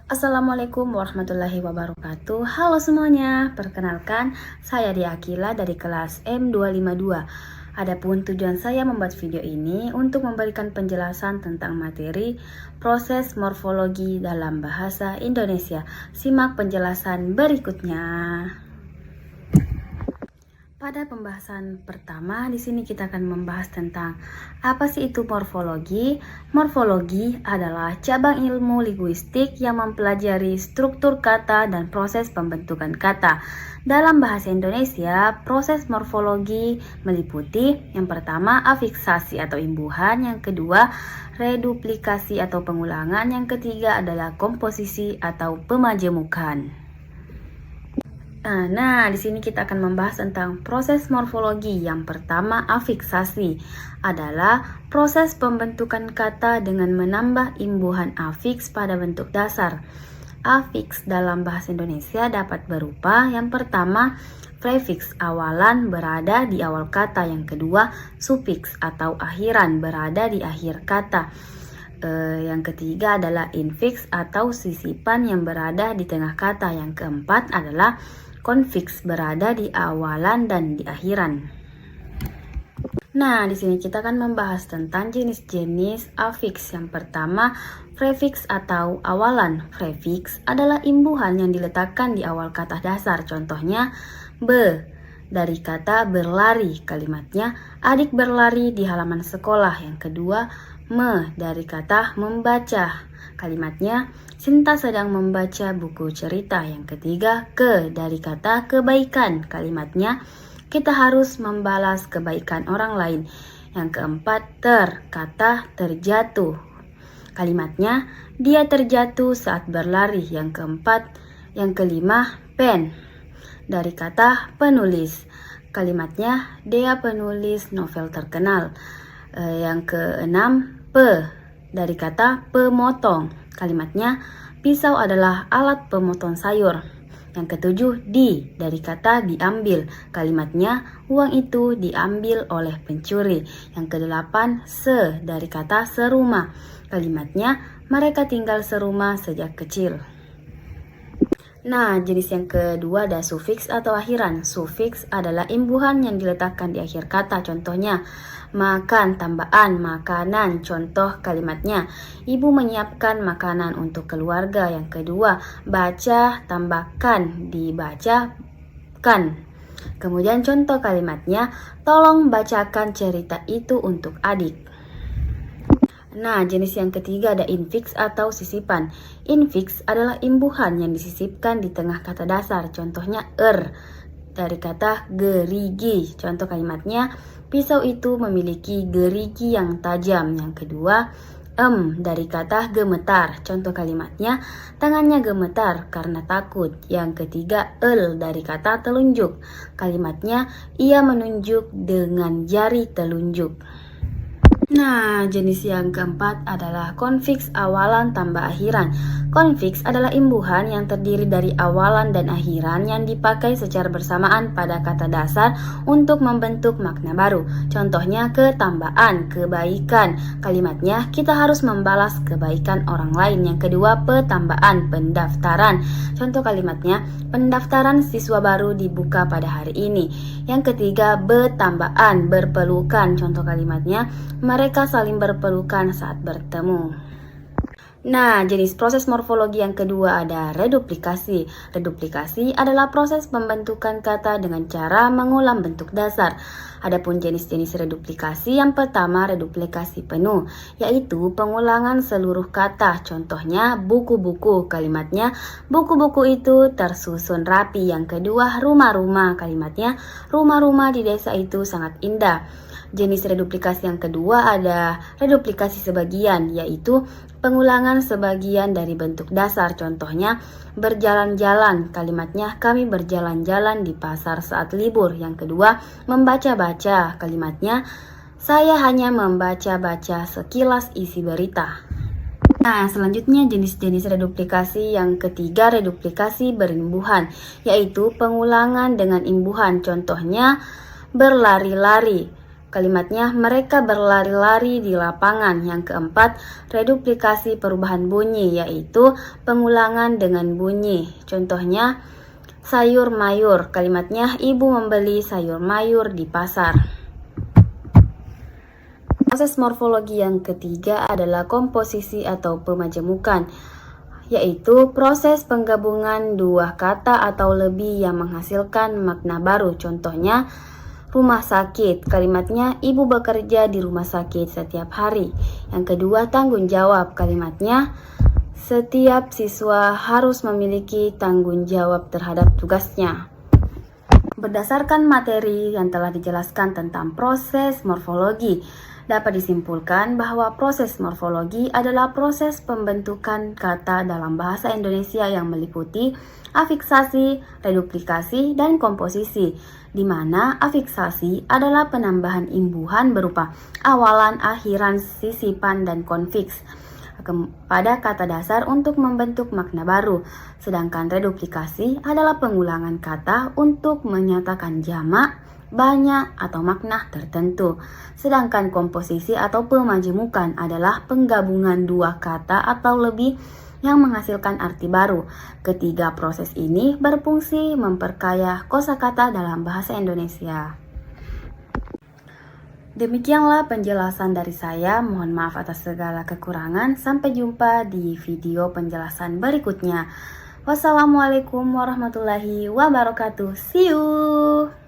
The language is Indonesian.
Assalamualaikum warahmatullahi wabarakatuh. Halo semuanya, perkenalkan saya Dia Akila dari kelas M252. Adapun tujuan saya membuat video ini untuk memberikan penjelasan tentang materi proses morfologi dalam bahasa Indonesia. Simak penjelasan berikutnya. Pada pembahasan pertama, di sini kita akan membahas tentang apa sih itu morfologi. Morfologi adalah cabang ilmu linguistik yang mempelajari struktur kata dan proses pembentukan kata. Dalam bahasa Indonesia, proses morfologi meliputi yang pertama afiksasi atau imbuhan, yang kedua reduplikasi atau pengulangan, yang ketiga adalah komposisi atau pemajemukan. Nah, di sini kita akan membahas tentang proses morfologi. Yang pertama, afiksasi adalah proses pembentukan kata dengan menambah imbuhan afiks pada bentuk dasar. Afiks dalam bahasa Indonesia dapat berupa yang pertama, prefiks awalan berada di awal kata, yang kedua, sufiks atau akhiran berada di akhir kata. Yang ketiga adalah infiks atau sisipan yang berada di tengah kata. Yang keempat adalah konfiks berada di awalan dan di akhiran. Nah, di sini kita akan membahas tentang jenis-jenis afiks. Yang pertama, prefiks atau awalan. Prefiks adalah imbuhan yang diletakkan di awal kata dasar. Contohnya, dari kata berlari, kalimatnya adik berlari di halaman sekolah. Yang kedua, dari kata membaca, kalimatnya Sinta sedang membaca buku cerita. Yang ketiga, dari kata kebaikan, kalimatnya kita harus membalas kebaikan orang lain. Yang keempat, kata terjatuh, kalimatnya dia terjatuh saat berlari. Yang kelima, pen, dari kata penulis, kalimatnya dia penulis novel terkenal. Yang keenam, dari kata pemotong, kalimatnya pisau adalah alat pemotong sayur. Yang ketujuh, dari kata diambil, kalimatnya uang itu diambil oleh pencuri. Yang kedelapan, dari kata serumah, kalimatnya mereka tinggal serumah sejak kecil. Nah, jenis yang kedua ada sufiks atau akhiran. Sufiks adalah imbuhan yang diletakkan di akhir kata. Contohnya, makan, tambahan, makanan. Contoh kalimatnya, ibu menyiapkan makanan untuk keluarga. Yang kedua, baca, tambahkan, dibacakan. Kemudian contoh kalimatnya, tolong bacakan cerita itu untuk adik. Nah, jenis yang ketiga ada infiks atau sisipan. Infiks adalah imbuhan yang disisipkan di tengah kata dasar. Contohnya dari kata gerigi. Contoh kalimatnya, pisau itu memiliki gerigi yang tajam. Yang kedua, dari kata gemetar. Contoh kalimatnya, tangannya gemetar karena takut. Yang ketiga, dari kata telunjuk. Kalimatnya, ia menunjuk dengan jari telunjuk. Nah, jenis yang keempat adalah konfiks awalan tambah akhiran. Konfiks adalah imbuhan yang terdiri dari awalan dan akhiran yang dipakai secara bersamaan pada kata dasar untuk membentuk makna baru. Contohnya ketambahan, kebaikan. Kalimatnya kita harus membalas kebaikan orang lain. Yang kedua, petambahan, pendaftaran. Contoh kalimatnya, pendaftaran siswa baru dibuka pada hari ini. Yang ketiga, betambahan, berpelukan. Contoh kalimatnya, mereka saling berpelukan saat bertemu. Nah, jenis proses morfologi yang kedua ada reduplikasi. Reduplikasi adalah proses pembentukan kata dengan cara mengulang bentuk dasar. Adapun jenis-jenis reduplikasi, yang pertama reduplikasi penuh, yaitu pengulangan seluruh kata. Contohnya buku-buku, kalimatnya buku-buku itu tersusun rapi. Yang kedua rumah-rumah, kalimatnya rumah-rumah di desa itu sangat indah. Jenis reduplikasi yang kedua ada reduplikasi sebagian, yaitu pengulangan sebagian dari bentuk dasar. Contohnya berjalan-jalan, kalimatnya kami berjalan-jalan di pasar saat libur. Yang kedua, membaca-baca, kalimatnya saya hanya membaca-baca sekilas isi berita. Nah, selanjutnya jenis-jenis reduplikasi yang ketiga, reduplikasi berimbuhan, yaitu pengulangan dengan imbuhan. Contohnya berlari-lari, Kalimatnya mereka berlari-lari di lapangan. Yang keempat, reduplikasi perubahan bunyi, yaitu pengulangan dengan bunyi. Contohnya, sayur mayur. Kalimatnya ibu membeli sayur mayur di pasar. Proses morfologi yang ketiga adalah komposisi atau pemajemukan, yaitu proses penggabungan dua kata atau lebih yang menghasilkan makna baru. Contohnya, rumah sakit. Kalimatnya ibu bekerja di rumah sakit setiap hari. Yang kedua, tanggung jawab. Kalimatnya setiap siswa harus memiliki tanggung jawab terhadap tugasnya. Berdasarkan materi yang telah dijelaskan tentang proses morfologi, dapat disimpulkan bahwa proses morfologi adalah proses pembentukan kata dalam bahasa Indonesia yang meliputi afiksasi, reduplikasi, dan komposisi, di mana afiksasi adalah penambahan imbuhan berupa awalan, akhiran, sisipan, dan konfiks pada kata dasar untuk membentuk makna baru. Sedangkan reduplikasi adalah pengulangan kata untuk menyatakan jamak, banyak, atau makna tertentu. Sedangkan komposisi atau pemajemukan adalah penggabungan dua kata atau lebih yang menghasilkan arti baru. Ketiga proses ini berfungsi memperkaya kosakata dalam bahasa Indonesia. Demikianlah penjelasan dari saya. Mohon maaf atas segala kekurangan. Sampai jumpa di video penjelasan berikutnya. Wassalamualaikum warahmatullahi wabarakatuh. See you.